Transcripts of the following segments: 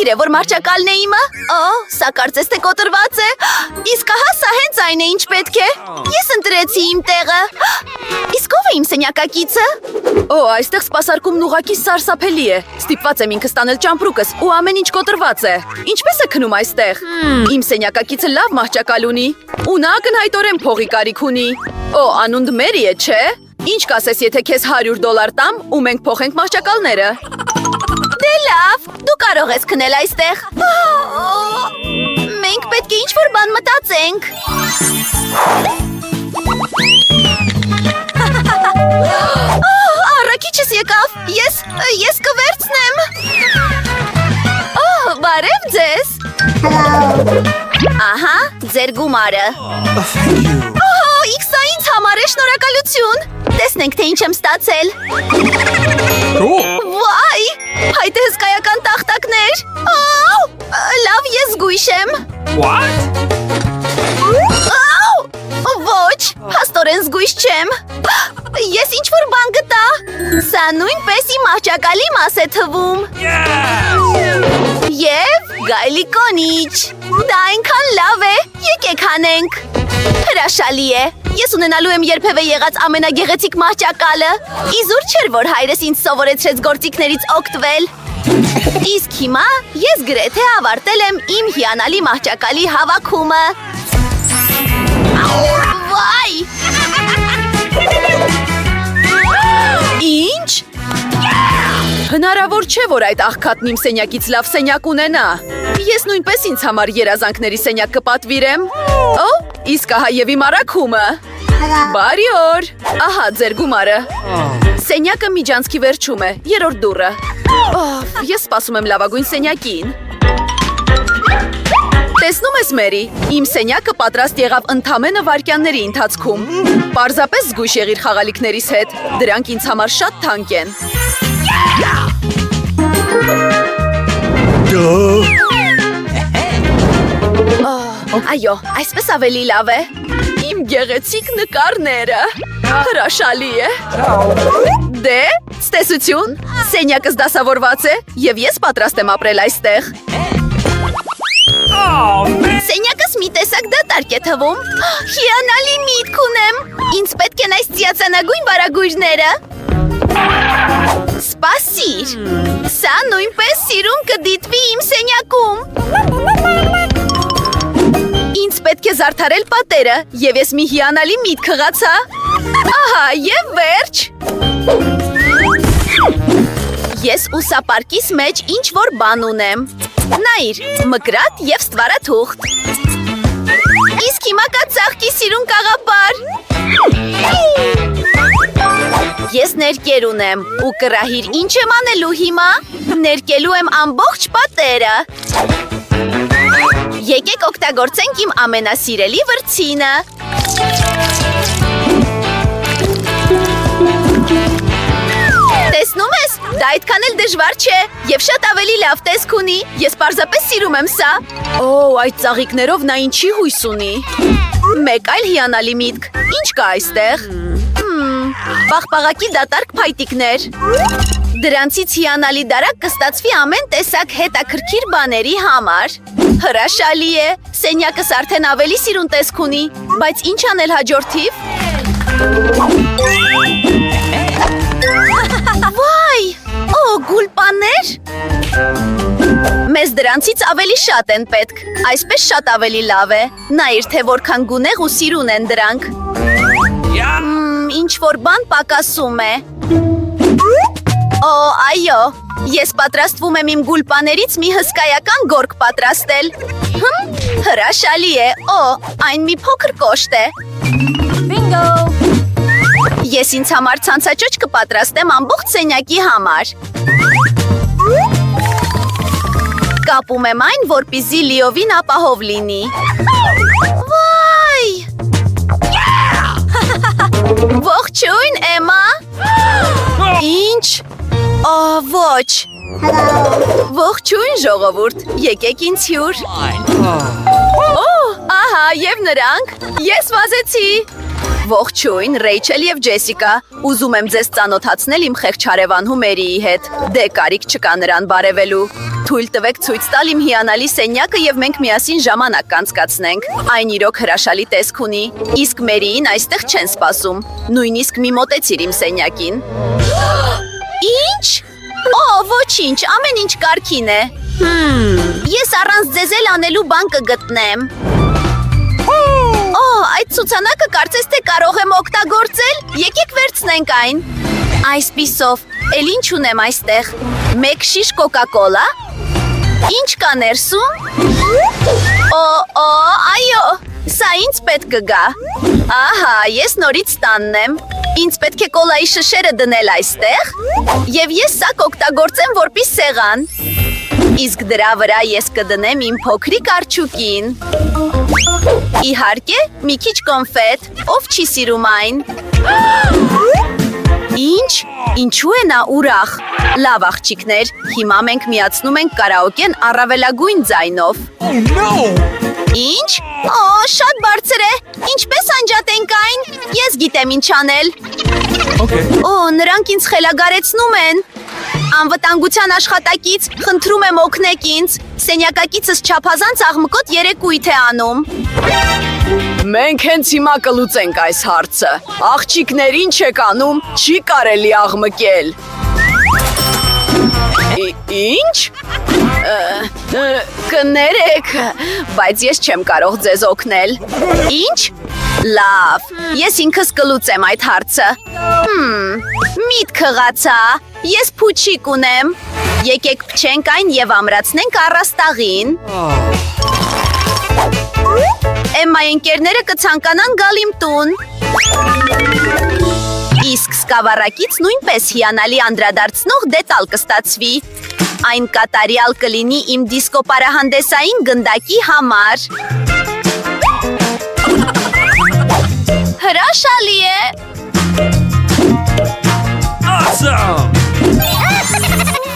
հետաքրքիր է, որ մարճակալն է իմը։ Սա կարծես թե կոտրված է։ Իսկ ահա սա հենց այն է, ինչ պետք է։ Ես ընտրեցի իմ տեղը։ Իսկ ով է իմ սենյակակիցը։ Այստեղ սպասարկումն ուղղակի սարսափելի է։ Ստիպված եմ ինքս տանել ճամպրուկս ու ամեն ինչ կոտրված է։ Ինչպես է քնում այստեղ։ Իմ սենյակակիցը լավ մահճակալ ունի։ Ու նա ակնհայտորեն փողի կարիք ունի։ Անունդ Մերի է, չէ։ Ինչ կասես, եթե քեզ $100 տամ ու մենք փոխենք մահճակալները։ Դե լավ, դու կարող ես քնել այստեղ։ Մենք պետք է ինչ-որ բան մտածենք։ Առաքիչս եկավ։ Ես կվերցնեմ։ Բարև ձեզ։ Ահա, ձեր գումարը։ Սա ինձ համար է, շնորհակալություն։ Տեսնենք, թե ինչ եմ ստացել։ Վայ, այդ է հսկայական տախտակներ։ Լավ, ես զգույշ եմ։ Ոչ, հաստորեն զգույշ չեմ։ Ես ինչ-որ բան գտա։ Սա նույնպես իմ մահճակալի մաս է թվում։ Եվ գայլի կոնիչ։ Դա այնքան լավ է, եկեք հանենք։ Հրաշալի է։ Ես ունենալու եմ երբևէ եղած ամենագեղեցիկ մահճակալը։ Իզուր չէր, որ հայրս ինձ սովորեցրեց գործիքներից օգտվել։ Իսկ հիմա ես գրեթե ավարտել եմ իմ հիանալի մահճակալի հավաքումը։ Վայ! Ինչ? Հնարավոր չէ, որ այդ աղքատն իմ սենյակից լավ սենյակ ունենա։ Ես նույնպես ինձ համար երազանքների սենյակ կպատվիրեմ։ Իսկ ահա եւ իմ առաքումը։ Բարի օր։ Ահա ձեր գումարը։ Սենյակը միջանցքի վերջում է, երրորդ դուռը։ Ես սպասում եմ լավագույն սենյակին։ Տեսնում ես, Մերի, իմ սենյակը պատրաստ եղավ ընդամենը վայրկյանների ընթացքում։ Պարզապես զգույշ եղիր խաղալիքներիս հետ։ Դրանք ինձ համար շատ թանկ են։ Այո, այսպես ավելի լավ է։ Իմ գեղեցիկ նկարները։ Հրաշալի է։ Դե, ցտեսություն, սենյակս դասավորված է և ես պատրաստ եմ ապրել այստեղ։ Սենյակս մի տեսակ դատարկ է թվում։ Հիանալի միտք ունեմ։ Ինձ պետք են այս ծիածանագույն վարագույրները։ Սպասիր։ Սա նույնպես սիրուն կդիտվի իմ սենյակում։ Ինձ պետք է զարդարել պատերը, և ես մի հիանալի միտք խղացա։ Ահա, և վերջ։ Ես ուսապարկիս մեջ ինչ-որ բան ունեմ։ Նայիր, մկրատ և ստվարաթուղթ։ Իսկ հիմա կա ծաղկի սիրուն կաղապար։ Ես ներկեր ունեմ ու կռահիր ինչ եմ անելու հիմա։ Ներկելու եմ ամբողջ պատերը։ Եկեք օգտագործենք իմ ամենասիրելի վրձինը։ Տեսնում ես, դա այդքան էլ դժվար չէ և շատ ավելի լավ տեսք ունի։ Ես պարզապես սիրում եմ սա։ Այդ ծաղիկներով նա ինչի հույս ունի։ Մեկ այլ հիանալի միտք։ Ինչ կա այստեղ։ Պաղպաղակի դատարկ փայտիկներ։ Դրանցից հիանալի դարակ կստացվի ամեն տեսակ հետաքրքիր բաների համար։ Հրաշալի է։ Սենյակս արդեն ավելի սիրուն տեսք ունի, բայց ինչ անել հաջորդիվ։ Վայ, գուլպաններ։ Մեզ դրանցից ավելի շատ են պետք, այսպես շատ ավելի լավ է։ Նայիր, թե որքան գունեղ ու սիրուն են դրանք։ Ինչ-որ բան պակասում է։ Այո, ես պատրաստվում եմ իմ գուլպաներից մի հսկայական գորգ պատրաստել։ Հրաշալի է, այն մի փոքր կոշտ է։ Բինգո։ Ես ինձ համար ցանցաճոճ կպատրաստեմ ամբողջ սենյակի համար։ Կապում եմ այն, որպեսզի լիովին ապահով լինի։ Վայ! Ողջույն, Էմա։ Ինչ? Ոչ։ Ողջույն, ժողովուրդ, եկեք ինձ հյուր։ Ահա, և նրանք, ես վազեցի։ Ողջույն, Ռեյչել և Ջեսիկա, ուզում եմ ձեզ ծանոթացնել իմ խեղճ հարևանու Մերիի հետ։ Դե կարիք չկա նրան բարևելու։ Թույլ տվեք ցույց տալ իմ հիանալի սենյակը եւ մենք միասին ժամանակ կանցկացնենք։ Այն իրոք հրաշալի տեսք ունի։ Իսկ Մերիին այստեղ չեն սպասում։ Նույնիսկ մի մոտեցիր իմ սենյակին։ Ինչ? Օ, ոչինչ, ամեն ինչ կարգին է։ Ես առանց ձեզ էլ անելու բան կգտնեմ։ Օ, այդ ցուցանակը կարծես թե կարող եմ օգտագործել։ Եկեք վերցնենք այն։ Այսպիսով, էլ ինչ ունեմ այստեղ։ Մեկ շիշ կոկա-կոլա։ Ինչ կա ներսում։ Օ, այո, սա ինձ պետք կգա։ Ահա, ես նորից տանն եմ։ Ինձ պետք է կոլայի շշերը դնել այստեղ, եւ ես սա կօգտագործեմ որպես սեղան։ Իսկ դրա վրա ես կդնեմ իմ փոքրիկ արջուկին։ Իհարկե, մի քիչ կոնֆետ, ով չի սիրում այն։ Ինչ? Ինչու է նա ուրախ։ Լավ աղջիկներ, հիմա մենք միացնում ենք կարաոկեն առավելագույն ձայնով։ Ինչ? Օ, շատ բարձր է։ Ինչպես անջատենք այն։ Ես գիտեմ ինչ անել։ Օ, նրանք ինձ խելագարեցնում են։ Անվտանգության աշխատակից, խնդրում եմ օգնեք ինձ։ Սենյակակիցս չափազանց աղմկոտ երեկույթ է անում։ Մենք հենց հիմա կլուծենք այս հարցը։ Աղջիկներ, ինչ եք անում, չի կարելի աղմկել։ Ինչ? Կներեք, բայց ես չեմ կարող ձեզ օգնել։ Ինչ? Լավ, ես ինքս կլուծեմ այդ հարցը։ Միտ քղացա, ես փուչիկ ունեմ։ Եկեք փչենք այն եւ ամրացնենք առաստաղին։ Էմմայի ընկերները կցանկանան գալ իմ տուն։ Իսկ սկավառակից նույնպես հիանալի անդրադարձնող դետալ կստացվի։ Այն կատարյալ կլինի իմ դիսկո պարահանդեսային գնդակի համար։ Հրաշալի է։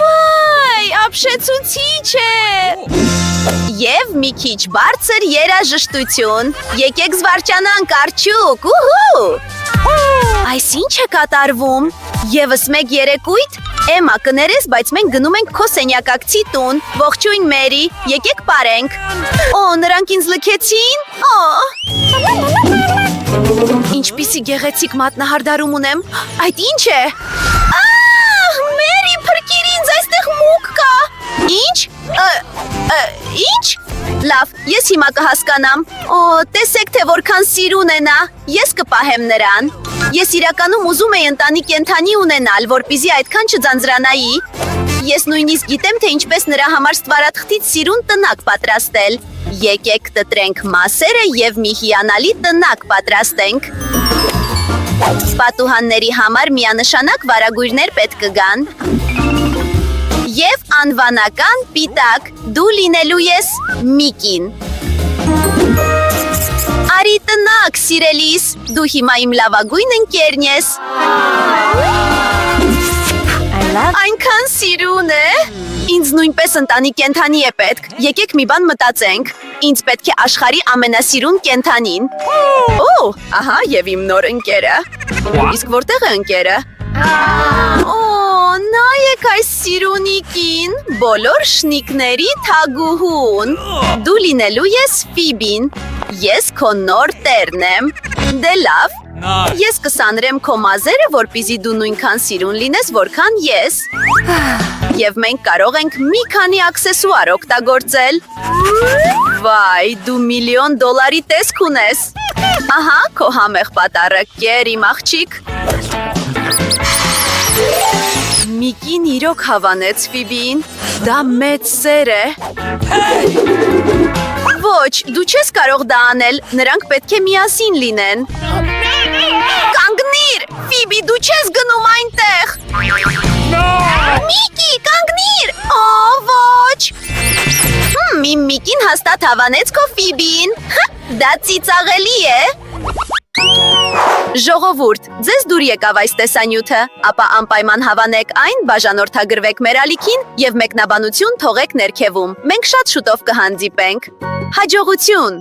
Վայ, ապշեցուցիչ է։ Եվ մի քիչ բարձր երաժշտություն։ Եկեք զվարճանանք, արջուկ, ուհու։ Այս ինչ է կատարվում։ Եվս մեկ երեկույթ։ Էմմա, կներես, բայց մենք գնում ենք քո սենյակակցի տուն։ Ողջույն Մերի, եկեք պարենք։ Օ, նրանք ինձ լքեցին։ Ինչպիսի գեղեցիկ մատնահարդարում ունեմ։ Այդ ինչ է։ Մերի, փրկիր ինձ, այստեղ մուկ կա։ Ինչ։ Ինչ։ Լավ, ես հիմա կհասկանամ։ Օ, տեսեք, թե որքան սիրուն է նա։ Ես կպահեմ նրան։ Ես իրականում ուզում եի ընտանի կենդանի ունենալ, որպեսզի այդքան չձանձրանայի։ Ես նույնիսկ գիտեմ, թե ինչպես նրա համար ստվարաթղթից սիրուն տնակ պատրաստել։ Եկեք տտրենք մասերը եւ մի հիանալի տնակ պատրաստենք։ Պատուհանների համար միանշանակ վարագույրներ պետք կգան։ Եվ անվանական պիտակ, դու լինելու ես Միկին։ Արի տնակ, սիրելիս, դու հիմա իմ լավագույն ընկերն ես։ Այնքան սիրուն է։ Ինձ նույնպես ընտանի կենդանի է պետք։ Եկեք մի բան մտածենք։ Ինձ պետք է աշխարհի ամենասիրուն կենդանին։ Օ, ահա եւ իմ նոր ընկերը։ Իսկ որտեղ է ընկերը։ Օ, նայեք այս սիրունիկին, բոլոր շնիկների թագուհուն։ Դու լինելու ես Ֆիբին։ Ես քո նոր տերն եմ։ Դե լավ։ Ես կսանրեմ քո մազերը, որպեսզի դու նույնքան սիրուն լինես, որքան ես։ Եվ մենք կարող ենք մի քանի աքսեսուար օգտագործել։ Վայ, դու $1,000,000 տեսք ունես։ Ահա, քո համեղ պատառը, կեր իմ աղջիկ։ Միկին իրոք հավանեց Ֆիբին։ Դա մեծ սեր է։ Ոչ, դու չես կարող դա անել, նրանք պետք է միասին լինեն։ Կանգնիր, Ֆիբի, դու չես գնում այնտեղ։ Միկի, կանգնիր։ Օ, ոչ։ Իմ Միկին հաստատ հավանեց քո Ֆիբին։ Դա ծիծաղելի է։ Ժողովուրդ, ձեզ դուր եկավ այս տեսանյութը, ապա անպայման հավանեք այն, բաժանորդագրվեք մեր ալիքին եւ մեկնաբանություն թողեք ներքևում։ Մենք շատ շուտով կհանդիպենք։ Հաջողություն։